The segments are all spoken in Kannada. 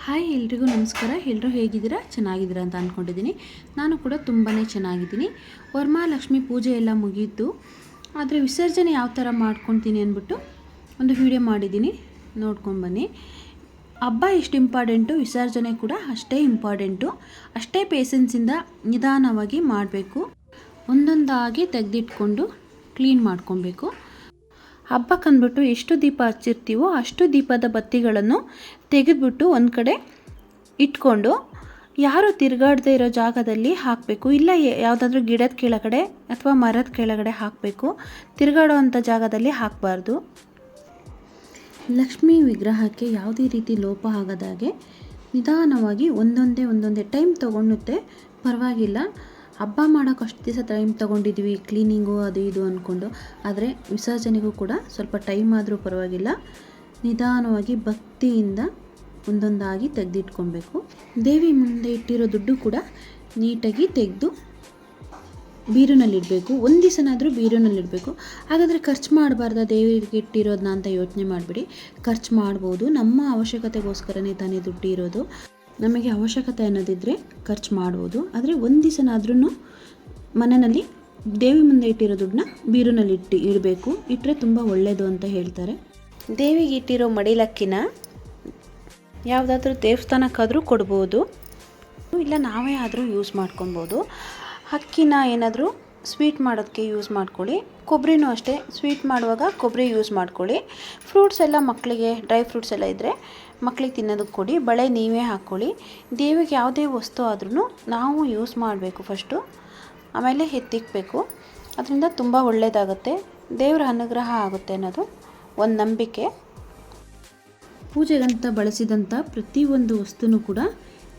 ಹಾಯ್ ಎಲ್ರಿಗೂ ನಮಸ್ಕಾರ. ಎಲ್ಲರೂ ಹೇಗಿದ್ದೀರಾ? ಚೆನ್ನಾಗಿದ್ದೀರಾ ಅಂತ ಅಂದ್ಕೊಂಡಿದ್ದೀನಿ. ನಾನು ಕೂಡ ತುಂಬಾ ಚೆನ್ನಾಗಿದ್ದೀನಿ. ವರಮಹಾಲಕ್ಷ್ಮಿ ಪೂಜೆ ಎಲ್ಲ ಮುಗೀತು. ಆದರೆ ವಿಸರ್ಜನೆ ಯಾವ ಥರ ಮಾಡ್ಕೊತೀನಿ ಅಂದ್ಬಿಟ್ಟು ಒಂದು ವಿಡಿಯೋ ಮಾಡಿದ್ದೀನಿ, ನೋಡ್ಕೊಂಡು ಬನ್ನಿ. ಹಬ್ಬ ಎಷ್ಟು ಇಂಪಾರ್ಟೆಂಟು, ವಿಸರ್ಜನೆ ಕೂಡ ಅಷ್ಟೇ ಇಂಪಾರ್ಟೆಂಟು. ಅಷ್ಟೇ ಪೇಷನ್ಸಿಂದ ನಿಧಾನವಾಗಿ ಮಾಡಬೇಕು. ಒಂದೊಂದಾಗಿ ತೆಗೆದಿಟ್ಕೊಂಡು ಕ್ಲೀನ್ ಮಾಡ್ಕೊಬೇಕು. ಹಬ್ಬಕ್ಕಂದ್ಬಿಟ್ಟು ಎಷ್ಟು ದೀಪ ಹಚ್ಚಿರ್ತೀವೋ ಅಷ್ಟು ದೀಪದ ಬತ್ತಿಗಳನ್ನು ತೆಗೆದುಬಿಟ್ಟು ಒಂದು ಕಡೆ ಇಟ್ಕೊಂಡು ಯಾರು ತಿರುಗಾಡದೇ ಇರೋ ಜಾಗದಲ್ಲಿ ಹಾಕಬೇಕು. ಇಲ್ಲ ಯಾವುದಾದ್ರೂ ಗಿಡದ ಕೆಳಗಡೆ ಅಥವಾ ಮರದ ಕೆಳಗಡೆ ಹಾಕಬೇಕು. ತಿರುಗಾಡೋ ಅಂಥ ಜಾಗದಲ್ಲಿ ಹಾಕಬಾರ್ದು. ಲಕ್ಷ್ಮೀ ವಿಗ್ರಹಕ್ಕೆ ಯಾವುದೇ ರೀತಿ ಲೋಪ ಆಗದಾಗೆ ನಿಧಾನವಾಗಿ ಒಂದೊಂದೇ ಟೈಮ್ ತೊಗೊಳುತ್ತೆ, ಪರವಾಗಿಲ್ಲ. ಹಬ್ಬ ಮಾಡೋಕೆ ಅಷ್ಟು ದಿವಸ ಟೈಮ್ ತೊಗೊಂಡಿದ್ವಿ ಕ್ಲೀನಿಂಗು ಅದು ಇದು ಅಂದ್ಕೊಂಡು, ಆದರೆ ವಿಸರ್ಜನೆಗೂ ಕೂಡ ಸ್ವಲ್ಪ ಟೈಮ್ ಆದರೂ ಪರವಾಗಿಲ್ಲ. ನಿಧಾನವಾಗಿ ಭಕ್ತಿಯಿಂದ ಒಂದೊಂದಾಗಿ ತೆಗೆದಿಟ್ಕೊಬೇಕು. ದೇವಿ ಮುಂದೆ ಇಟ್ಟಿರೋ ದುಡ್ಡು ಕೂಡ ನೀಟಾಗಿ ತೆಗೆದು ಬೀರುನಲ್ಲಿಡಬೇಕು. ಒಂದು ದಿವಸನಾದರೂ ಬೀರುನಲ್ಲಿಡಬೇಕು. ಹಾಗಾದರೆ ಖರ್ಚು ಮಾಡಬಾರ್ದ ದೇವರಿಗೆ ಇಟ್ಟಿರೋದನ್ನ ಅಂತ ಯೋಚನೆ ಮಾಡಿಬಿಡಿ. ಖರ್ಚು ಮಾಡ್ಬೋದು, ನಮ್ಮ ಅವಶ್ಯಕತೆಗೋಸ್ಕರನೇ ತಾನೇ ದುಡ್ಡು ಇರೋದು. ನಮಗೆ ಅವಶ್ಯಕತೆ ಅನ್ನೋದಿದ್ದರೆ ಖರ್ಚು ಮಾಡ್ಬೋದು. ಆದರೆ ಒಂದು ದಿವಸನಾದ್ರೂ ಮನೆಯಲ್ಲಿ ದೇವಿ ಮುಂದೆ ಇಟ್ಟಿರೋ ದುಡ್ಡನ್ನ ಬೀರುನಲ್ಲಿ ಇಡಬೇಕು. ಇಟ್ಟರೆ ತುಂಬ ಒಳ್ಳೆಯದು ಅಂತ ಹೇಳ್ತಾರೆ. ದೇವಿಗೆ ಇಟ್ಟಿರೋ ಮಡಿಲಕ್ಕಿನ ಯಾವುದಾದ್ರೂ ದೇವಸ್ಥಾನಕ್ಕಾದರೂ ಕೊಡ್ಬೋದು, ಇಲ್ಲ ನಾವೇ ಆದರೂ ಯೂಸ್ ಮಾಡ್ಕೊಬೋದು. ಅಕ್ಕಿನ ಏನಾದರೂ ಸ್ವೀಟ್ ಮಾಡೋದಕ್ಕೆ ಯೂಸ್ ಮಾಡ್ಕೊಳ್ಳಿ. ಕೊಬ್ಬರಿನೂ ಅಷ್ಟೇ, ಸ್ವೀಟ್ ಮಾಡುವಾಗ ಕೊಬ್ಬರಿ ಯೂಸ್ ಮಾಡ್ಕೊಳ್ಳಿ. ಫ್ರೂಟ್ಸ್ ಎಲ್ಲ ಮಕ್ಕಳಿಗೆ, ಡ್ರೈ ಫ್ರೂಟ್ಸ್ ಎಲ್ಲ ಇದ್ದರೆ ಮಕ್ಕಳಿಗೆ ತಿನ್ನೋದಕ್ಕೆ ಕೊಡಿ. ಬಳೆ ನೀವೇ ಹಾಕ್ಕೊಳ್ಳಿ. ದೇವಿಗೆ ಯಾವುದೇ ವಸ್ತು ಆದ್ರೂ ನಾವು ಯೂಸ್ ಮಾಡಬೇಕು ಫಸ್ಟು, ಆಮೇಲೆ ಎತ್ತಿಕ್ಬೇಕು. ಅದರಿಂದ ತುಂಬ ಒಳ್ಳೆಯದಾಗುತ್ತೆ, ದೇವರ ಅನುಗ್ರಹ ಆಗುತ್ತೆ ಅನ್ನೋದು ಒಂದು ನಂಬಿಕೆ. ಪೂಜೆಗಂತ ಬಳಸಿದಂಥ ಪ್ರತಿಯೊಂದು ವಸ್ತುನೂ ಕೂಡ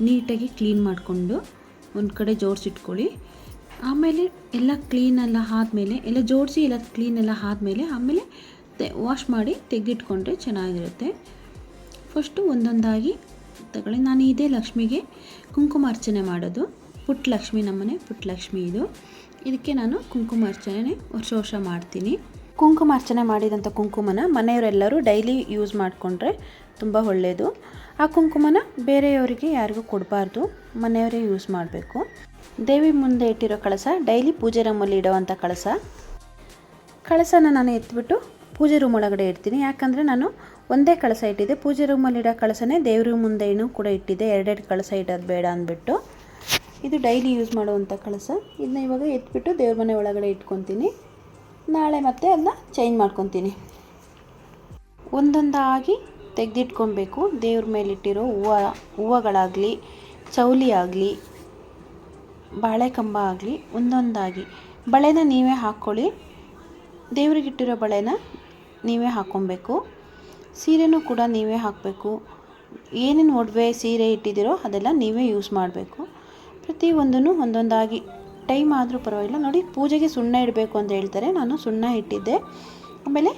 ನೀಟಾಗಿ ಕ್ಲೀನ್ ಮಾಡಿಕೊಂಡು ಒಂದು ಕಡೆ ಜೋಡಿಸಿಟ್ಕೊಳ್ಳಿ. ಆಮೇಲೆ ಎಲ್ಲ ಕ್ಲೀನೆಲ್ಲ ಆದಮೇಲೆ, ಎಲ್ಲ ಜೋಡಿಸಿ ಎಲ್ಲ ಕ್ಲೀನೆಲ್ಲ ಆದಮೇಲೆ ಆಮೇಲೆ ವಾಶ್ ಮಾಡಿ ತೆಗೆದಿಟ್ಕೊಂಡ್ರೆ ಚೆನ್ನಾಗಿರುತ್ತೆ. ಫಸ್ಟು ಒಂದೊಂದಾಗಿ ತಗೊಳ್ಳಿ. ನಾನು ಇದೇ ಲಕ್ಷ್ಮಿಗೆ ಕುಂಕುಮಾರ್ಚನೆ ಮಾಡೋದು. ಪುಟ್ಟ ಲಕ್ಷ್ಮಿ, ನಮ್ಮನೆ ಪುಟ್ಟ ಲಕ್ಷ್ಮಿ ಇದು. ಇದಕ್ಕೆ ನಾನು ಕುಂಕುಮಾರ್ಚನೆ ವರ್ಷ ಮಾಡ್ತೀನಿ. ಕುಂಕುಮಾರ್ಚನೆ ಮಾಡಿದಂಥ ಕುಂಕುಮನ ಮನೆಯವರೆಲ್ಲರೂ ಡೈಲಿ ಯೂಸ್ ಮಾಡಿಕೊಂಡ್ರೆ ತುಂಬ ಒಳ್ಳೆಯದು. ಆ ಕುಂಕುಮನ ಬೇರೆಯವರಿಗೆ ಯಾರಿಗೂ ಕೊಡಬಾರ್ದು, ಮನೆಯವರೇ ಯೂಸ್ ಮಾಡಬೇಕು. ದೇವಿ ಮುಂದೆ ಇಟ್ಟಿರೋ ಕಳಸ ಡೈಲಿ ಪೂಜೆ ರೂಮಲ್ಲಿ ಇಡೋವಂಥ ಕಳಸನ ನಾನು ಎತ್ಬಿಟ್ಟು ಪೂಜೆ ರೂಮ್ ಒಳಗಡೆ ಇಡ್ತೀನಿ. ಯಾಕಂದರೆ ನಾನು ಒಂದೇ ಕಳಸ ಇಟ್ಟಿದ್ದೆ, ಪೂಜೆ ರೂಮಲ್ಲಿ ಇಡೋ ಕಳಸನೇ ದೇವ್ರ ಮುಂದೆನೂ ಕೂಡ ಇಟ್ಟಿದ್ದೆ. ಎರಡೆರಡು ಕಳಸ ಇಡೋದು ಬೇಡ ಅಂದ್ಬಿಟ್ಟು. ಇದು ಡೈಲಿ ಯೂಸ್ ಮಾಡುವಂಥ ಕಳಸ. ಇದನ್ನ ಇವಾಗ ಎತ್ಬಿಟ್ಟು ದೇವ್ರ ಮನೆ ಒಳಗಡೆ ಇಟ್ಕೊತೀನಿ. ನಾಳೆ ಮತ್ತೆ ಅದನ್ನ ಚೇಂಜ್ ಮಾಡ್ಕೊತೀನಿ. ಒಂದೊಂದಾಗಿ ತೆಗೆದಿಟ್ಕೊಬೇಕು. ದೇವ್ರ ಮೇಲಿಟ್ಟಿರೋ ಹೂವುಗಳಾಗಲಿ, ಚೌಲಿ ಆಗಲಿ, ಬಾಳೆಕಂಬ ಆಗಲಿ ಒಂದೊಂದಾಗಿ. ಬಳೆನ ನೀವೇ ಹಾಕ್ಕೊಳ್ಳಿ. ದೇವರಿಗಿಟ್ಟಿರೋ ಬಳೆನ ನೀವೇ ಹಾಕ್ಕೊಬೇಕು. ಸೀರೆನೂ ಕೂಡ ನೀವೇ ಹಾಕಬೇಕು. ಏನೇನು ಒಡವೆ ಸೀರೆ ಇಟ್ಟಿದ್ದೀರೋ ಅದೆಲ್ಲ ನೀವೇ ಯೂಸ್ ಮಾಡಬೇಕು. ಪ್ರತಿಯೊಂದನ್ನು ಒಂದೊಂದಾಗಿ ಟೈಮ್ ಆದರೂ ಪರವಾಗಿಲ್ಲ. ನೋಡಿ, ಪೂಜೆಗೆ ಸುಣ್ಣ ಇಡಬೇಕು ಅಂತ ಹೇಳ್ತಾರೆ, ನಾನು ಸುಣ್ಣ ಇಟ್ಟಿದ್ದೆ. ಆಮೇಲೆ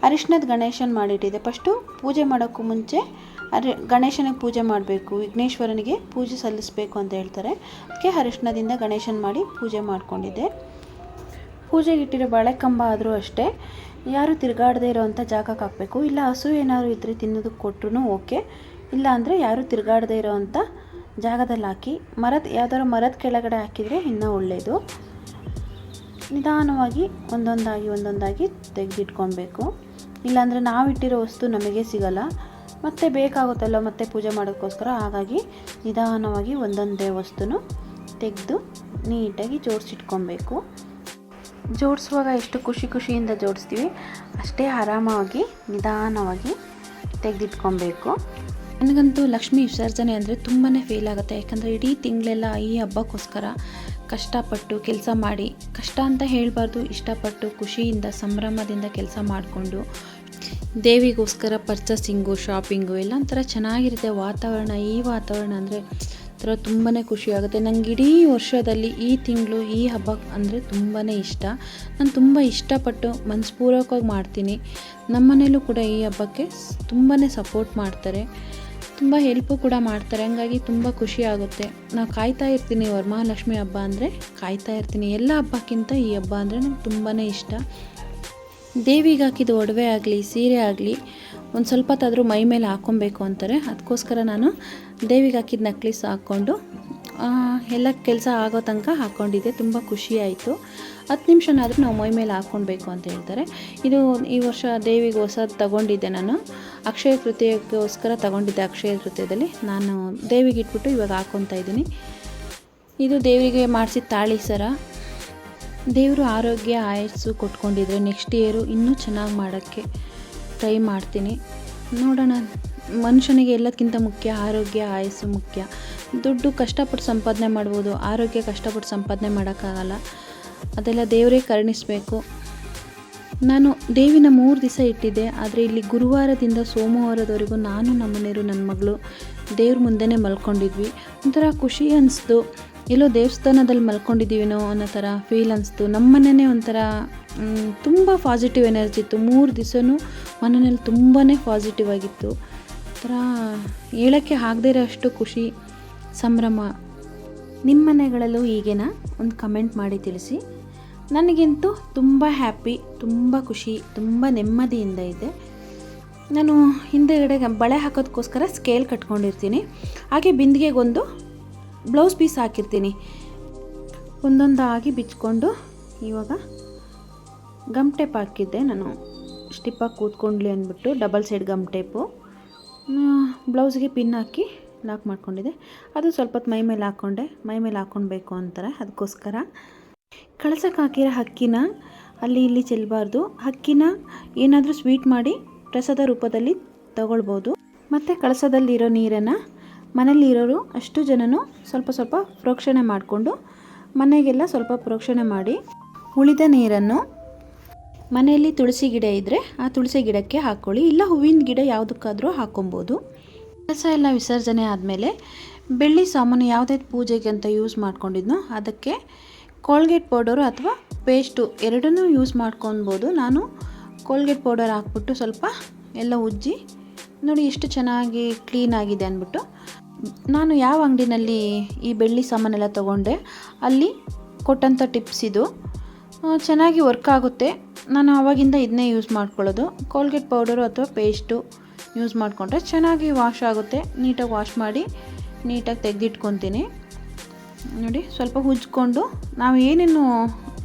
ಅರಿಶಿಣದ ಗಣೇಶನ ಮಾಡಿಟ್ಟಿದ್ದೆ. ಫಸ್ಟು ಪೂಜೆ ಮಾಡೋಕ್ಕೂ ಮುಂಚೆ ಗಣೇಶನಿಗೆ ಪೂಜೆ ಮಾಡಬೇಕು, ವಿಘ್ನೇಶ್ವರನಿಗೆ ಪೂಜೆ ಸಲ್ಲಿಸಬೇಕು ಅಂತ ಹೇಳ್ತಾರೆ. ಅದಕ್ಕೆ ಅರಿಶಿಣದಿಂದ ಗಣೇಶನ ಮಾಡಿ ಪೂಜೆ ಮಾಡ್ಕೊಂಡಿದ್ದೆ. ಪೂಜೆಗೆ ಇಟ್ಟಿರೋ ಬಾಳೆಕಂಬ ಆದರೂ ಅಷ್ಟೇ, ಯಾರು ತಿರುಗಾಡದೇ ಇರೋವಂಥ ಜಾಗಕ್ಕೆ ಹಾಕಬೇಕು. ಇಲ್ಲ ಹಸು ಏನಾದರೂ ಇದ್ದರೆ ತಿನ್ನೋದಕ್ಕೆ ಕೊಟ್ಟರು ಓಕೆ, ಇಲ್ಲ ಅಂದರೆ ಯಾರು ತಿರುಗಾಡದೇ ಇರೋವಂಥ ಜಾಗದಲ್ಲಿ ಹಾಕಿ. ಯಾವ್ದಾದ್ರು ಮರದ ಕೆಳಗಡೆ ಹಾಕಿದರೆ ಇನ್ನೂ ಒಳ್ಳೆಯದು. ನಿಧಾನವಾಗಿ ಒಂದೊಂದಾಗಿ ತೆಗೆದಿಟ್ಕೊಬೇಕು. ಇಲ್ಲಾಂದರೆ ನಾವಿಟ್ಟಿರೋ ವಸ್ತು ನಮಗೆ ಸಿಗಲ್ಲ, ಮತ್ತೆ ಬೇಕಾಗುತ್ತಲ್ಲ ಮತ್ತೆ ಪೂಜೆ ಮಾಡೋಕ್ಕೋಸ್ಕರ. ಹಾಗಾಗಿ ನಿಧಾನವಾಗಿ ಒಂದೊಂದೇ ವಸ್ತುನು ತೆಗೆದು ನೀಟಾಗಿ ಜೋಡಿಸಿಟ್ಕೊಬೇಕು. ಜೋಡಿಸುವಾಗ ಎಷ್ಟು ಖುಷಿಯಿಂದ ಜೋಡಿಸ್ತೀವಿ ಅಷ್ಟೇ ಆರಾಮಾಗಿ ನಿಧಾನವಾಗಿ ತೆಗೆದಿಟ್ಕೊಬೇಕು. ನನಗಂತೂ ಲಕ್ಷ್ಮೀ ವಿಸರ್ಜನೆ ಅಂದರೆ ತುಂಬಾ ಫೀಲ್ ಆಗುತ್ತೆ. ಯಾಕಂದರೆ ಇಡೀ ತಿಂಗಳೆಲ್ಲ ಈ ಹಬ್ಬಕ್ಕೋಸ್ಕರ ಕಷ್ಟಪಟ್ಟು ಕೆಲಸ ಮಾಡಿ, ಕಷ್ಟ ಅಂತ ಹೇಳಬಾರ್ದು, ಇಷ್ಟಪಟ್ಟು ಖುಷಿಯಿಂದ ಸಂಭ್ರಮದಿಂದ ಕೆಲಸ ಮಾಡಿಕೊಂಡು ದೇವಿಗೋಸ್ಕರ ಪರ್ಚೇಸಿಂಗು, ಶಾಪಿಂಗು ಎಲ್ಲ ಒಂಥರ ಚೆನ್ನಾಗಿರುತ್ತೆ ವಾತಾವರಣ. ಈ ವಾತಾವರಣ ಅಂದರೆ ಒಂಥರ ತುಂಬಾ ಖುಷಿಯಾಗುತ್ತೆ. ನಂಗೆ ಇಡೀ ವರ್ಷದಲ್ಲಿ ಈ ತಿಂಗಳು ಈ ಹಬ್ಬ ಅಂದರೆ ತುಂಬಾ ಇಷ್ಟ. ನಾನು ತುಂಬ ಇಷ್ಟಪಟ್ಟು ಮನಸ್ಪೂರ್ವಕವಾಗಿ ಮಾಡ್ತೀನಿ. ನಮ್ಮ ಮನೇಲೂ ಕೂಡ ಈ ಹಬ್ಬಕ್ಕೆ ತುಂಬಾ ಸಪೋರ್ಟ್ ಮಾಡ್ತಾರೆ, ತುಂಬ ಹೆಲ್ಪು ಕೂಡ ಮಾಡ್ತಾರೆ. ಹಂಗಾಗಿ ತುಂಬ ಖುಷಿ ಆಗುತ್ತೆ. ನಾವು ಕಾಯ್ತಾ ಇರ್ತೀನಿ, ವರಮಹಾಲಕ್ಷ್ಮಿ ಹಬ್ಬ ಅಂದರೆ ಕಾಯ್ತಾ ಇರ್ತೀನಿ. ಎಲ್ಲ ಹಬ್ಬಕ್ಕಿಂತ ಈ ಹಬ್ಬ ಅಂದರೆ ನಂಗೆ ತುಂಬಾ ಇಷ್ಟ. ದೇವಿಗೆ ಹಾಕಿದ ಒಡವೆ ಆಗಲಿ, ಸೀರೆ ಆಗಲಿ ಒಂದು ಸ್ವಲ್ಪ ಹೊತ್ತಾದರೂ ಮೈ ಮೇಲೆ ಹಾಕ್ಕೊಬೇಕು ಅಂತಾರೆ. ಅದಕ್ಕೋಸ್ಕರ ನಾನು ದೇವಿಗೆ ಹಾಕಿದ ನೆಕ್ಲೆಸ್ ಹಾಕ್ಕೊಂಡು ಎಲ್ಲ ಕೆಲಸ ಆಗೋ ತನಕ ಹಾಕ್ಕೊಂಡಿದ್ದೆ. ತುಂಬ ಖುಷಿಯಾಯಿತು. 10 ನಿಮಿಷನಾದರೂ ನಾವು ಮೈ ಮೇಲೆ ಹಾಕ್ಕೊಳ್ಬೇಕು ಅಂತ ಹೇಳ್ತಾರೆ. ಇದು ಈ ವರ್ಷ ದೇವಿಗೆ ಹೊಸದು ತಗೊಂಡಿದ್ದೆ ನಾನು. ಅಕ್ಷಯ ತೃತೀಯಕ್ಕೋಸ್ಕರ ತಗೊಂಡಿದ್ದೆ. ಅಕ್ಷಯ ತೃತೀಯದಲ್ಲಿ ನಾನು ದೇವಿಗೆ ಇಟ್ಬಿಟ್ಟು ಇವಾಗ ಹಾಕ್ಕೊತಾ ಇದ್ದೀನಿ. ಇದು ದೇವರಿಗೆ ಮಾಡಿಸಿದ ತಾಳಿ ಸರ. ದೇವರು ಆರೋಗ್ಯ ಆಯಸ್ಸು ಕೊಟ್ಕೊಂಡಿದ್ರೆ ನೆಕ್ಸ್ಟ್ ಇಯರು ಇನ್ನೂ ಚೆನ್ನಾಗಿ ಮಾಡೋಕ್ಕೆ ಟ್ರೈ ಮಾಡ್ತೀನಿ. ನೋಡೋಣ. ಮನುಷ್ಯನಿಗೆ ಎಲ್ಲದಕ್ಕಿಂತ ಮುಖ್ಯ ಆರೋಗ್ಯ ಆಯಸ್ಸು ಮುಖ್ಯ. ದುಡ್ಡು ಕಷ್ಟಪಟ್ಟು ಸಂಪಾದನೆ ಮಾಡ್ಬೋದು, ಆರೋಗ್ಯ ಕಷ್ಟಪಟ್ಟು ಸಂಪಾದನೆ ಮಾಡೋಕ್ಕಾಗಲ್ಲ. ಅದೆಲ್ಲ ದೇವರೇ ಕರುಣಿಸಬೇಕು. ನಾನು ದೇವಿನ 3 ದಿವಸ ಇಟ್ಟಿದ್ದೆ. ಆದರೆ ಇಲ್ಲಿ ಗುರುವಾರದಿಂದ ಸೋಮವಾರದವರೆಗೂ ನಾನು, ನಮ್ಮ ಮನೆಯವರು, ನನ್ನ ಮಗಳು ದೇವ್ರ ಮುಂದೆನೇ ಮಲ್ಕೊಂಡಿದ್ವಿ. ಒಂಥರ ಖುಷಿ ಅನಿಸ್ತು. ಎಲ್ಲೋ ದೇವಸ್ಥಾನದಲ್ಲಿ ಮಲ್ಕೊಂಡಿದ್ದೀವಿನೋ ಅನ್ನೋ ಥರ ಫೀಲ್ ಅನಿಸ್ತು. ನಮ್ಮ ಮನೆಯೇ ಒಂಥರ ತುಂಬ ಪಾಸಿಟಿವ್ ಎನರ್ಜಿ ಇತ್ತು. 3 ದಿವಸನೂ ಮನೆಯಲ್ಲಿ ತುಂಬಾ ಪಾಸಿಟಿವ್ ಆಗಿತ್ತು. ಒಂಥರ ಹೇಳೋಕ್ಕೆ ಆಗದೇ ಇರೋ ಅಷ್ಟು ಖುಷಿ, ಸಂಭ್ರಮ. ನಿಮ್ಮ ಮನೆಗಳಲ್ಲೂ ಹೀಗೇನಾ? ಒಂದು ಕಮೆಂಟ್ ಮಾಡಿ ತಿಳಿಸಿ. ನನಗಂತೂ ತುಂಬ ಹ್ಯಾಪಿ, ತುಂಬ ಖುಷಿ, ತುಂಬ ನೆಮ್ಮದಿಯಿಂದ ಇದೆ. ನಾನು ಹಿಂದೆಗಡೆ ಬಳೆ ಹಾಕೋದಕ್ಕೋಸ್ಕರ ಸ್ಕೇಲ್ ಕಟ್ಕೊಂಡಿರ್ತೀನಿ. ಹಾಗೆ ಬಿಂದಿಗೆಗೊಂದು ಬ್ಲೌಸ್ ಪೀಸ್ ಹಾಕಿರ್ತೀನಿ. ಒಂದೊಂದಾಗಿ ಬಿಚ್ಕೊಂಡು ಇವಾಗ ಗಮ್ ಟೇಪ್ ಹಾಕಿದ್ದೆ ನಾನು, ಸ್ಟಿಪ್ಪಾಗಿ ಕೂತ್ಕೊಂಡ್ಲಿ ಅಂದ್ಬಿಟ್ಟು. ಡಬಲ್ ಸೈಡ್ ಗಮ್ ಟೇಪು ಬ್ಲೌಸ್ಗೆ ಪಿನ್ ಹಾಕಿ ಲಾಕ್ ಮಾಡ್ಕೊಂಡಿದ್ದೆ. ಅದು ಸ್ವಲ್ಪ ಹೊತ್ತು ಮೈ ಮೇಲೆ ಹಾಕ್ಕೊಂಡೆ. ಮೈ ಮೇಲೆ ಹಾಕ್ಕೊಳ್ಬೇಕು ಅಂತಾರೆ. ಅದಕ್ಕೋಸ್ಕರ ಕಳಸಕ್ಕೆ ಹಾಕಿರೋ ಅಕ್ಕಿನ ಅಲ್ಲಿ ಇಲ್ಲಿ ಚೆಲ್ಲಬಾರ್ದು. ಅಕ್ಕಿನ ಏನಾದರೂ ಸ್ವೀಟ್ ಮಾಡಿ ಪ್ರಸಾದ ರೂಪದಲ್ಲಿ ತಗೊಳ್ಬೋದು. ಮತ್ತು ಕಳಸದಲ್ಲಿರೋ ನೀರನ್ನು ಮನೇಲಿರೋರು ಅಷ್ಟು ಜನನು ಸ್ವಲ್ಪ ಸ್ವಲ್ಪ ಪ್ರೋಕ್ಷಣೆ ಮಾಡಿಕೊಂಡು ಮನೆಗೆಲ್ಲ ಸ್ವಲ್ಪ ಪ್ರೋಕ್ಷಣೆ ಮಾಡಿ ಉಳಿದ ನೀರನ್ನು ಮನೆಯಲ್ಲಿ ತುಳಸಿ ಗಿಡ ಇದ್ದರೆ ಆ ತುಳಸಿ ಗಿಡಕ್ಕೆ ಹಾಕ್ಕೊಳ್ಳಿ. ಇಲ್ಲ ಹೂವಿನ ಗಿಡ ಯಾವುದಕ್ಕಾದರೂ ಹಾಕ್ಕೊಬೋದು. ಕಳಸ ಎಲ್ಲ ವಿಸರ್ಜನೆ ಆದಮೇಲೆ ಬೆಳ್ಳಿ ಸಾಮಾನು ಯಾವುದೇ ಪೂಜೆಗೆ ಅಂತ ಯೂಸ್ ಮಾಡ್ಕೊಂಡಿದ್ನೋ ಅದಕ್ಕೆ ಕೋಲ್ಗೇಟ್ ಪೌಡರು ಅಥವಾ ಪೇಸ್ಟು ಎರಡನ್ನೂ ಯೂಸ್ ಮಾಡ್ಕೊಬೋದು. ನಾನು ಕೋಲ್ಗೇಟ್ ಪೌಡರ್ ಹಾಕ್ಬಿಟ್ಟು ಸ್ವಲ್ಪ ಎಲ್ಲ ಉಜ್ಜಿ ನೋಡಿ ಎಷ್ಟು ಚೆನ್ನಾಗಿ ಕ್ಲೀನ್ ಆಗಿದೆ ಅಂದ್ಬಿಟ್ಟು. ನಾನು ಯಾವ ಅಂಗಡಿನಲ್ಲಿ ಈ ಬೆಳ್ಳಿ ಸಾಮಾನೆಲ್ಲ ತೊಗೊಂಡೆ ಅಲ್ಲಿ ಕೊಟ್ಟಂಥ ಟಿಪ್ಸ್ ಇದು. ಚೆನ್ನಾಗಿ ವರ್ಕ್ ಆಗುತ್ತೆ. ನಾನು ಆವಾಗಿಂದ ಇದನ್ನೇ ಯೂಸ್ ಮಾಡ್ಕೊಳ್ಳೋದು. ಕೋಲ್ಗೇಟ್ ಪೌಡರು ಅಥವಾ ಪೇಸ್ಟು ಯೂಸ್ ಮಾಡಿಕೊಂಡ್ರೆ ಚೆನ್ನಾಗಿ ವಾಶ್ ಆಗುತ್ತೆ. ನೀಟಾಗಿ ವಾಶ್ ಮಾಡಿ ನೀಟಾಗಿ ತೆಗೆದಿಟ್ಕೊತೀನಿ. ನೋಡಿ ಸ್ವಲ್ಪ ಉಜ್ಕೊಂಡು ನಾವು ಏನೇನು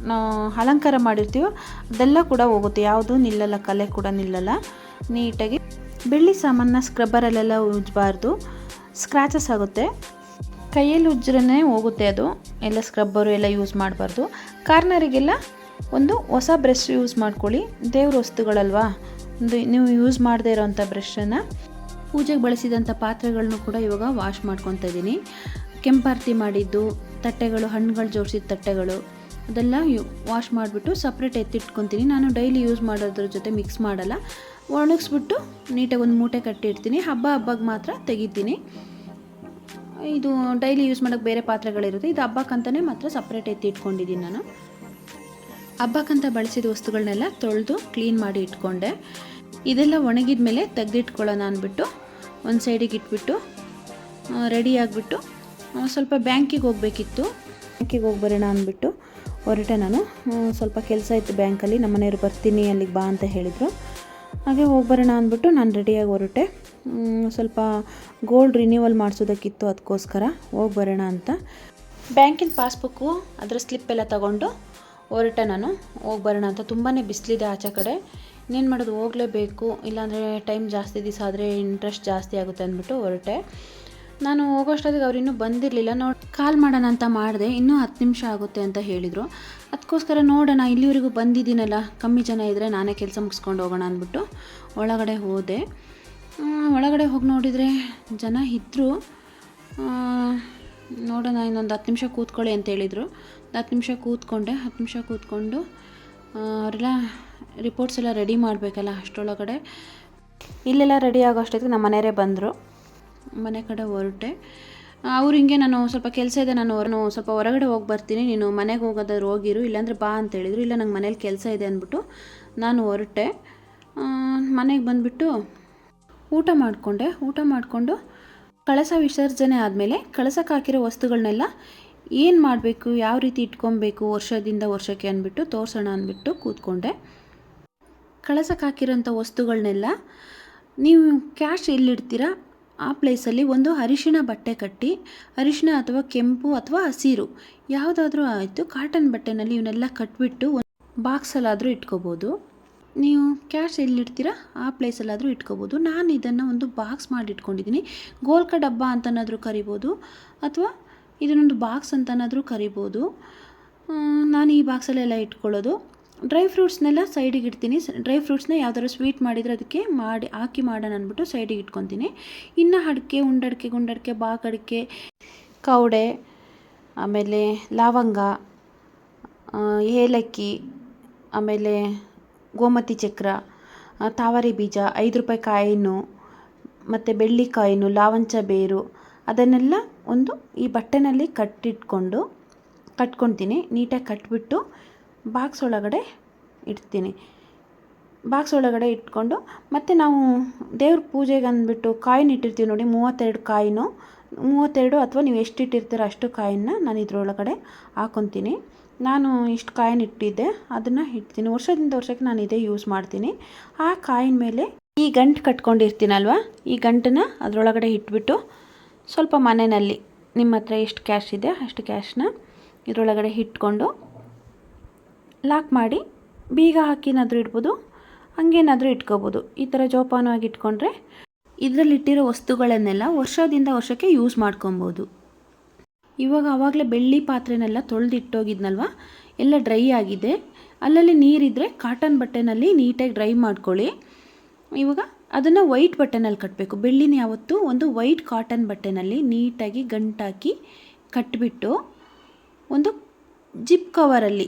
ಅಲಂಕಾರ ಮಾಡಿರ್ತೀವೋ ಅದೆಲ್ಲ ಕೂಡ ಹೋಗುತ್ತೆ. ಯಾವುದೂ ನಿಲ್ಲಲ್ಲ, ಕಲೆ ಕೂಡ ನಿಲ್ಲಲ್ಲ. ನೀಟಾಗಿ ಬೆಳ್ಳಿ ಸಾಮಾನ ಸ್ಕ್ರಬ್ಬರಲ್ಲೆಲ್ಲ ಉಜ್ಜಬಾರ್ದು, ಸ್ಕ್ರ್ಯಾಚಸ್ ಆಗುತ್ತೆ. ಕೈಯಲ್ಲಿ ಉಜ್ಜ್ರೇ ಹೋಗುತ್ತೆ ಅದು. ಎಲ್ಲ ಸ್ಕ್ರಬ್ಬರು ಎಲ್ಲ ಯೂಸ್ ಮಾಡಬಾರ್ದು. ಕಾರ್ನರಿಗೆಲ್ಲ ಒಂದು ಹೊಸ ಬ್ರಷ್ ಯೂಸ್ ಮಾಡ್ಕೊಳ್ಳಿ. ದೇವ್ರ ವಸ್ತುಗಳಲ್ವಾ, ಒಂದು ನೀವು ಯೂಸ್ ಮಾಡದೇ ಇರೋವಂಥ ಬ್ರಷನ್ನು ಪೂಜೆಗೆ ಬಳಸಿದಂಥ ಪಾತ್ರೆಗಳನ್ನೂ ಕೂಡ ಇವಾಗ ವಾಶ್ ಮಾಡ್ಕೊತಾ ಇದ್ದೀನಿ. ಕೆಂಪಾರತಿ ಮಾಡಿದ್ದು ತಟ್ಟೆಗಳು, ಹಣ್ಣುಗಳು ಜೋಡಿಸಿದ ತಟ್ಟೆಗಳು ಅದೆಲ್ಲ ವಾಶ್ ಮಾಡಿಬಿಟ್ಟು ಸಪ್ರೇಟ್ ಎತ್ತಿಟ್ಕೊತೀನಿ. ನಾನು ಡೈಲಿ ಯೂಸ್ ಮಾಡೋದ್ರ ಜೊತೆ ಮಿಕ್ಸ್ ಮಾಡಲ್ಲ. ಒಣಗಿಸ್ಬಿಟ್ಟು ನೀಟಾಗಿ ಒಂದು ಮೂಟೆ ಕಟ್ಟಿರ್ತೀನಿ. ಹಬ್ಬಕ್ಕೆ ಮಾತ್ರ ತೆಗಿತೀನಿ. ಇದು ಡೈಲಿ ಯೂಸ್ ಮಾಡೋಕ್ಕೆ ಬೇರೆ ಪಾತ್ರೆಗಳಿರುತ್ತೆ. ಇದು ಹಬ್ಬಕ್ಕಂತಲೇ ಮಾತ್ರ ಸಪ್ರೇಟ್ ಎತ್ತಿ ಇಟ್ಕೊಂಡಿದ್ದೀನಿ ನಾನು. ಹಬ್ಬಕ್ಕಂತ ಬಳಸಿದ ವಸ್ತುಗಳನ್ನೆಲ್ಲ ತೊಳೆದು ಕ್ಲೀನ್ ಮಾಡಿ ಇಟ್ಕೊಂಡೆ. ಇದೆಲ್ಲ ಒಣಗಿದ ಮೇಲೆ ತೆಗೆದಿಟ್ಕೊಳ್ಳೋಣ ಅಂದ್ಬಿಟ್ಟು ಒಂದು ಸೈಡಿಗೆ ಇಟ್ಬಿಟ್ಟು ರೆಡಿ ಆಗಿಬಿಟ್ಟು ಸ್ವಲ್ಪ ಬ್ಯಾಂಕಿಗೆ ಹೋಗಬೇಕಿತ್ತು. ಬ್ಯಾಂಕಿಗೆ ಹೋಗಿ ಬರೋಣ ಅಂದ್ಬಿಟ್ಟು ಹೊರಟೆ ನಾನು. ಸ್ವಲ್ಪ ಕೆಲಸ ಇತ್ತು ಬ್ಯಾಂಕಲ್ಲಿ. ನಮ್ಮ ಮನೆಯವರು ಬರ್ತೀನಿ ಅಲ್ಲಿಗೆ ಬಾ ಅಂತ ಹೇಳಿದರು. ಹಾಗೆ ಹೋಗಿ ಬರೋಣ ಅಂದ್ಬಿಟ್ಟು ನಾನು ರೆಡಿಯಾಗಿ ಹೊರಟೆ. ಸ್ವಲ್ಪ ಗೋಲ್ಡ್ ರಿನ್ಯೂವಲ್ ಮಾಡಿಸೋದಕ್ಕಿತ್ತು, ಅದಕ್ಕೋಸ್ಕರ ಹೋಗಿ ಬರೋಣ ಅಂತ. ಬ್ಯಾಂಕಿನ ಪಾಸ್ಬುಕ್ಕು ಅದರ ಸ್ಲಿಪ್ ಎಲ್ಲ ತಗೊಂಡು ಹೊರಟೆ ನಾನು. ಹೋಗಿ ಬರೋಣ ಅಂತ. ತುಂಬಾ ಬಿಸಿಲಿದೆ ಆಚೆ ಕಡೆ. ಇನ್ನೇನು ಮಾಡೋದು, ಹೋಗಲೇಬೇಕು. ಇಲ್ಲಾಂದರೆ ಟೈಮ್ ಜಾಸ್ತಿ ದಿವಸ ಆದರೆ ಇಂಟ್ರೆಸ್ಟ್ ಜಾಸ್ತಿ ಆಗುತ್ತೆ ಅಂದ್ಬಿಟ್ಟು ಹೊರಟೆ. ನಾನು ಹೋಗೋಷ್ಟೊತ್ತಿಗೆ ಅವ್ರು ಇನ್ನೂ ಬಂದಿರಲಿಲ್ಲ. ಕಾಲ್ ಮಾಡೋಣ ಅಂತ ಮಾಡಿದೆ. ಇನ್ನೂ 10 ನಿಮಿಷ ಆಗುತ್ತೆ ಅಂತ ಹೇಳಿದರು. ಅದಕ್ಕೋಸ್ಕರ ನೋಡೋಣ, ಇಲ್ಲಿವರೆಗೂ ಬಂದಿದ್ದೀನಲ್ಲ, ಕಮ್ಮಿ ಜನ ಇದ್ದರೆ ನಾನೇ ಕೆಲಸ ಮುಗಿಸ್ಕೊಂಡು ಹೋಗೋಣ ಅಂದ್ಬಿಟ್ಟು ಒಳಗಡೆ ಹೋದೆ. ಒಳಗಡೆ ಹೋಗಿ ನೋಡಿದರೆ ಜನ ಇದ್ದರು. ನೋಡೋಣ ಇನ್ನೊಂದು 10 ನಿಮಿಷ ಕೂತ್ಕೊಳ್ಳಿ ಅಂತ ಹೇಳಿದರು. 10 ನಿಮಿಷ ಕೂತ್ಕೊಂಡೆ. 10 ನಿಮಿಷ ಕೂತ್ಕೊಂಡು ಅವರೆಲ್ಲ ರಿಪೋರ್ಟ್ಸ್ ಎಲ್ಲ ರೆಡಿ ಮಾಡಬೇಕಲ್ಲ, ಅಷ್ಟರೊಳಗಡೆ ಇಲ್ಲೆಲ್ಲ ರೆಡಿ ಆಗೋ ಅಷ್ಟೊತ್ತಿಗೆ ನಮ್ಮ ಮನೆಯವರೇ ಬಂದರು. ಮನೆ ಕಡೆ ಹೊರಟೆ. ಅವ್ರು ಹಿಂಗೆ ನಾನು ಸ್ವಲ್ಪ ಕೆಲಸ ಇದೆ, ನಾನು ಸ್ವಲ್ಪ ಹೊರಗಡೆ ಹೋಗಿ ಬರ್ತೀನಿ, ನೀನು ಮನೆಗೆ ಹೋಗೋದಾದ್ರು ಹೋಗಿರು, ಇಲ್ಲಾಂದರೆ ಬಾ ಅಂತ ಹೇಳಿದರು. ಇಲ್ಲ ನಂಗೆ ಮನೇಲಿ ಕೆಲಸ ಇದೆ ಅಂದ್ಬಿಟ್ಟು ನಾನು ಹೊರಟೆ. ಮನೆಗೆ ಬಂದುಬಿಟ್ಟು ಊಟ ಮಾಡಿಕೊಂಡೆ. ಊಟ ಮಾಡಿಕೊಂಡು ಕಳಸ ವಿಸರ್ಜನೆ ಆದಮೇಲೆ ಕಳಸಕ್ಕೆ ಹಾಕಿರೋ ವಸ್ತುಗಳನ್ನೆಲ್ಲ ಏನು ಮಾಡಬೇಕು, ಯಾವ ರೀತಿ ಇಟ್ಕೊಬೇಕು ವರ್ಷದಿಂದ ವರ್ಷಕ್ಕೆ ಅಂದ್ಬಿಟ್ಟು ತೋರಿಸೋಣ ಅಂದ್ಬಿಟ್ಟು ಕೂತ್ಕೊಂಡೆ. ಕಳಸಕ್ಕೆ ಹಾಕಿರೋಂಥ ವಸ್ತುಗಳನ್ನೆಲ್ಲ ನೀವು ಕ್ಯಾಶ್ ಎಲ್ಲಿಡ್ತೀರಾ ಆ ಪ್ಲೇಸಲ್ಲಿ ಒಂದು ಅರಿಶಿಣ ಬಟ್ಟೆ ಕಟ್ಟಿ, ಅರಿಶಿಣ ಅಥವಾ ಕೆಂಪು ಅಥವಾ ಹಸಿರು ಯಾವುದಾದ್ರೂ ಆಯಿತು, ಕಾಟನ್ ಬಟ್ಟೆನಲ್ಲಿ ಇವನ್ನೆಲ್ಲ ಕಟ್ಬಿಟ್ಟು ಒಂದು ಬಾಕ್ಸಲ್ಲಾದರೂ ಇಟ್ಕೋಬೋದು. ನೀವು ಕ್ಯಾಶ್ ಎಲ್ಲಿಡ್ತೀರಾ ಆ ಪ್ಲೇಸಲ್ಲಾದರೂ ಇಟ್ಕೋಬೋದು. ನಾನು ಇದನ್ನು ಒಂದು ಬಾಕ್ಸ್ ಮಾಡಿ ಇಟ್ಕೊಂಡಿದ್ದೀನಿ. ಗೋಲ್ಕ ಡಬ್ಬ ಅಂತನಾದರೂ ಕರಿಬೋದು, ಅಥವಾ ಇದನ್ನೊಂದು ಬಾಕ್ಸ್ ಅಂತನಾದರೂ ಕರಿಬೋದು. ನಾನು ಈ ಬಾಕ್ಸಲ್ಲೆಲ್ಲ ಇಟ್ಕೊಳ್ಳೋದು. ಡ್ರೈ ಫ್ರೂಟ್ಸ್ನೆಲ್ಲ ಸೈಡಿಗೆ ಇಡ್ತೀನಿ. ಡ್ರೈ ಫ್ರೂಟ್ಸ್ನ ಯಾವ್ದಾದ್ರು ಸ್ವೀಟ್ ಮಾಡಿದರೆ ಅದಕ್ಕೆ ಹಾಕಿ ಮಾಡೋಣ ಅಂದ್ಬಿಟ್ಟು ಸೈಡಿಗೆ ಇಟ್ಕೊತೀನಿ. ಇನ್ನು ಅಡಿಕೆ, ಉಂಡಡಿಕೆ, ಗುಂಡಡಿಕೆ, ಬಾಗಡಿಕೆ, ಕವಡೆ, ಆಮೇಲೆ ಲವಂಗ, ಏಲಕ್ಕಿ, ಆಮೇಲೆ ಗೋಮತಿ ಚಕ್ರ, ತಾವರೆ ಬೀಜ, 5 ರೂಪಾಯಿ ಕಾಯಿನು, ಮತ್ತು ಬೆಳ್ಳಿ ಕಾಯಿನು, ಲಾವಂಚ ಬೇರು, ಅದನ್ನೆಲ್ಲ ಒಂದು ಈ ಬಟ್ಟೆನಲ್ಲಿ ಕಟ್ಕೊತೀನಿ. ನೀಟಾಗಿ ಕಟ್ಬಿಟ್ಟು ಬಾಕ್ಸ್ ಒಳಗಡೆ ಇಡ್ತೀನಿ. ಬಾಕ್ಸ್ ಒಳಗಡೆ ಇಟ್ಕೊಂಡು ಮತ್ತು ನಾವು ದೇವ್ರ ಪೂಜೆಗೆ ಅಂದ್ಬಿಟ್ಟು ಕಾಯಿನ್ ಇಟ್ಟಿರ್ತೀವಿ ನೋಡಿ, 32 ಕಾಯಿನು, 32 ಅಥವಾ ನೀವು ಎಷ್ಟು ಇಟ್ಟಿರ್ತೀರೋ ಅಷ್ಟು ಕಾಯಿನ್ನ ನಾನು ಇದ್ರೊಳಗಡೆ ಹಾಕ್ಕೊತೀನಿ. ನಾನು ಇಷ್ಟು ಕಾಯಿನ್ ಇಟ್ಟಿದ್ದೆ, ಅದನ್ನು ಇಡ್ತೀನಿ. ವರ್ಷದಿಂದ ವರ್ಷಕ್ಕೆ ನಾನು ಇದೇ ಯೂಸ್ ಮಾಡ್ತೀನಿ. ಆ ಕಾಯಿನ ಮೇಲೆ ಈ ಗಂಟು ಕಟ್ಕೊಂಡಿರ್ತೀನಲ್ವ, ಈ ಗಂಟನ್ನ ಅದರೊಳಗಡೆ ಇಟ್ಬಿಟ್ಟು ಸ್ವಲ್ಪ ಮನೆಯಲ್ಲಿ ನಿಮ್ಮ ಹತ್ರ ಎಷ್ಟು ಕ್ಯಾಶ್ ಇದೆ ಅಷ್ಟು ಕ್ಯಾಶ್ನ ಇದರೊಳಗಡೆ ಇಟ್ಕೊಂಡು ಲಾಕ್ ಮಾಡಿ ಬೀಗ ಹಾಕಿನಾದರೂ ಇಡ್ಬೋದು, ಹಂಗೇನಾದರೂ ಇಟ್ಕೋಬೋದು. ಈ ಥರ ಜೋಪಾನವಾಗಿ ಇಟ್ಕೊಂಡ್ರೆ ಇದರಲ್ಲಿಟ್ಟಿರೋ ವಸ್ತುಗಳನ್ನೆಲ್ಲ ವರ್ಷದಿಂದ ವರ್ಷಕ್ಕೆ ಯೂಸ್ ಮಾಡ್ಕೊಬೋದು. ಆವಾಗಲೇ ಬೆಳ್ಳಿ ಪಾತ್ರೆನೆಲ್ಲ ತೊಳೆದಿಟ್ಟೋಗಿದ್ನಲ್ವ, ಎಲ್ಲ ಡ್ರೈ ಆಗಿದೆ. ಅಲ್ಲಲ್ಲಿ ನೀರಿದ್ದರೆ ಕಾಟನ್ ಬಟ್ಟೆನಲ್ಲಿ ನೀಟಾಗಿ ಡ್ರೈ ಮಾಡ್ಕೊಳ್ಳಿ. ಇವಾಗ ಅದನ್ನು ವೈಟ್ ಬಟ್ಟೆನಲ್ಲಿ ಕಟ್ಟಬೇಕು. ಬೆಳ್ಳಿನ ಯಾವತ್ತೂ ಒಂದು ವೈಟ್ ಕಾಟನ್ ಬಟ್ಟೆನಲ್ಲಿ ನೀಟಾಗಿ ಗಂಟಾಕಿ ಕಟ್ಟಿಬಿಟ್ಟು ಒಂದು ಜಿಪ್ ಕವರಲ್ಲಿ,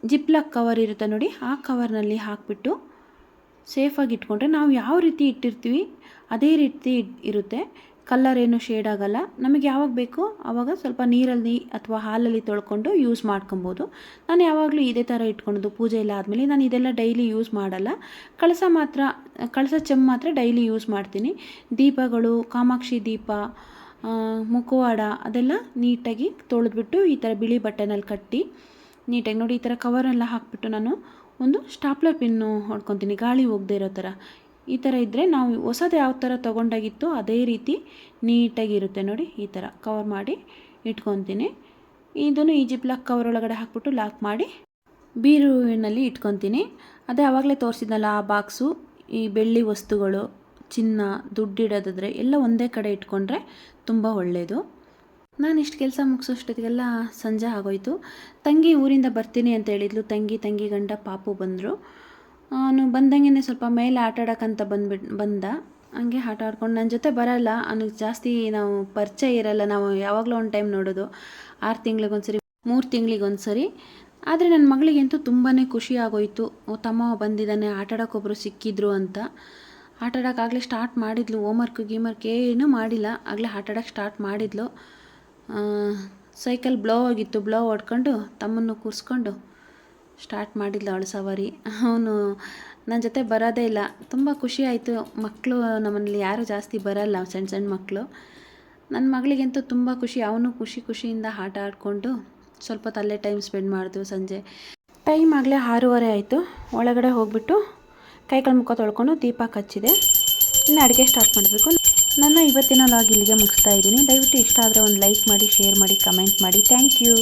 ಜಿಪ್ ಲಾಕ್ ಕವರ್ ಇರುತ್ತೆ ನೋಡಿ, ಆ ಕವರ್ನಲ್ಲಿ ಹಾಕಿಬಿಟ್ಟು ಸೇಫಾಗಿ ಇಟ್ಕೊಂಡ್ರೆ ನಾವು ಯಾವ ರೀತಿ ಇಟ್ಟಿರ್ತೀವಿ ಅದೇ ರೀತಿ ಇರುತ್ತೆ. ಕಲರ್ ಏನು ಶೇಡ್ ಆಗೋಲ್ಲ. ನಮಗೆ ಯಾವಾಗ ಬೇಕೋ ಆವಾಗ ಸ್ವಲ್ಪ ನೀರಲ್ಲಿ ಅಥವಾ ಹಾಲಲ್ಲಿ ತೊಳ್ಕೊಂಡು ಯೂಸ್ ಮಾಡ್ಕೊಬೋದು. ನಾನು ಯಾವಾಗಲೂ ಇದೇ ಥರ ಇಟ್ಕೊಳೋದು. ಪೂಜೆ ಎಲ್ಲ ಆದಮೇಲೆ ನಾನು ಇದೆಲ್ಲ ಡೈಲಿ ಯೂಸ್ ಮಾಡಲ್ಲ. ಕಳಸ ಚೆಂಬು ಮಾತ್ರ ಡೈಲಿ ಯೂಸ್ ಮಾಡ್ತೀನಿ. ದೀಪಗಳು, ಕಾಮಾಕ್ಷಿ ದೀಪ, ಮುಖವಾಡ ಅದೆಲ್ಲ ನೀಟಾಗಿ ತೊಳೆದ್ಬಿಟ್ಟು ಈ ಥರ ಬಿಳಿ ಬಟ್ಟೆನಲ್ಲಿ ಕಟ್ಟಿ ನೀಟಾಗಿ ನೋಡಿ ಈ ಥರ ಕವರೆಲ್ಲ ಹಾಕಿಬಿಟ್ಟು ನಾನು ಒಂದು ಸ್ಟಾಪ್ಲರ್ ಪಿನ್ನು ಹೊಡ್ಕೊತೀನಿ, ಗಾಳಿ ಹೋಗದೆ ಇರೋ ಥರ. ಈ ಥರ ಇದ್ದರೆ ನಾವು ಹೊಸದು ಯಾವ ಥರ ತೊಗೊಂಡಾಗಿತ್ತು ಅದೇ ರೀತಿ ನೀಟಾಗಿರುತ್ತೆ ನೋಡಿ. ಈ ಥರ ಕವರ್ ಮಾಡಿ ಇಟ್ಕೊತೀನಿ. ಇದನ್ನು ಈ ಜಿಪ್ ಲಾಕ್ ಕವರ್ ಒಳಗಡೆ ಹಾಕ್ಬಿಟ್ಟು ಲಾಕ್ ಮಾಡಿ ಬೀರುವಿನಲ್ಲಿ ಇಟ್ಕೊತೀನಿ. ಅದೇ ಆವಾಗಲೇ ತೋರಿಸಿದ್ನಲ್ಲ ಆ ಬಾಕ್ಸು, ಈ ಬೆಳ್ಳಿ ವಸ್ತುಗಳು, ಚಿನ್ನ, ದುಡ್ಡಿಡೋದಾದರೆ ಎಲ್ಲ ಒಂದೇ ಕಡೆ ಇಟ್ಕೊಂಡ್ರೆ ತುಂಬ ಒಳ್ಳೆಯದು. ನಾನು ಇಷ್ಟು ಕೆಲಸ ಮುಗಿಸೋಷ್ಟೊತ್ತಿಗೆಲ್ಲ ಸಂಜೆ ಆಗೋಯ್ತು. ತಂಗಿ ಊರಿಂದ ಬರ್ತೀನಿ ಅಂತ ಹೇಳಿದ್ಲು. ತಂಗಿ ಗಂಡ ಪಾಪು ಬಂದರು. ಅವನು ಬಂದಂಗೆ ಸ್ವಲ್ಪ ಮೇಲೆ ಆಟ ಆಡೋಕ್ಕಂತ ಬಂದ. ಹಂಗೆ ಆಟ ಆಡ್ಕೊಂಡು ನನ್ನ ಜೊತೆ ಬರಲ್ಲ. ಅವನಿಗೆ ಜಾಸ್ತಿ ನಾವು ಪರಿಚಯ ಇರಲ್ಲ. ನಾವು ಯಾವಾಗಲೂ ಒಂದು ಟೈಮ್ ನೋಡೋದು, 6 ತಿಂಗಳಿಗೊಂದ್ಸರಿ, 3 ತಿಂಗಳಿಗೊಂದ್ಸರಿ. ಆದರೆ ನನ್ನ ಮಗಳಿಗಂತೂ ತುಂಬಾ ಖುಷಿ ಆಗೋಯಿತು. ತಮ್ಮ ಬಂದಿದ್ದಾನೆ, ಆಟ ಆಡೋಕ್ಕೊಬ್ಬರು ಸಿಕ್ಕಿದ್ರು ಅಂತ. ಆಟ ಆಡೋಕ್ಕಾಗಲೇ ಸ್ಟಾರ್ಟ್ ಮಾಡಿದ್ಲು. ಗೀಮರ್ಕ್ ಏನೂ ಮಾಡಿಲ್ಲ, ಆಗಲೇ ಆಟ ಆಡೋಕ್ಕೆ ಸ್ಟಾರ್ಟ್ ಮಾಡಿದ್ಲು. ಸೈಕಲ್ ಬ್ಲೋ ಆಗಿತ್ತು, ಬ್ಲೋ ಹೊಡ್ಕೊಂಡು ತಮ್ಮನ್ನು ಕೂರಿಸ್ಕೊಂಡು ಸ್ಟಾರ್ಟ್ ಮಾಡಿದ್ಲು ಅವಳು ಸವಾರಿ. ಅವನು ನನ್ನ ಜೊತೆ ಬರೋದೇ ಇಲ್ಲ. ತುಂಬ ಖುಷಿ ಆಯಿತು. ಮಕ್ಕಳು ನಮ್ಮಲ್ಲಿ ಯಾರೂ ಜಾಸ್ತಿ ಬರಲ್ಲ, ಸಣ್ಣ ಮಕ್ಕಳು. ನನ್ನ ಮಗಳಿಗಂತೂ ತುಂಬ ಖುಷಿ. ಅವನು ಖುಷಿಯಿಂದ ಆಟ ಆಡಿಕೊಂಡು ಸ್ವಲ್ಪ ತಲ್ಲೇ ಟೈಮ್ ಸ್ಪೆಂಡ್ ಮಾಡಿದ್ವು. ಸಂಜೆ ಟೈಮ್ ಆಗಲೇ 6:30 ಆಯಿತು. ಒಳಗಡೆ ಹೋಗ್ಬಿಟ್ಟು ಕೈಕಾಲು ಮುಖ ತೊಳ್ಕೊಂಡು ದೀಪ ಹಚ್ಚಿದೆ. ಇನ್ನು ಅಡುಗೆ ಸ್ಟಾರ್ಟ್ ಮಾಡಬೇಕು. ನನ್ನ ಇವತ್ತಿನ ಲಾಗ್ ಇಲ್ಲಿಗೆ ಮುಗಿಸ್ತಾ ಇದ್ದೀನಿ. ದಯವಿಟ್ಟು ಇಷ್ಟ ಆದರೆ ಒಂದು ಲೈಕ್ ಮಾಡಿ, ಶೇರ್ ಮಾಡಿ, ಕಮೆಂಟ್ ಮಾಡಿ. Thank you.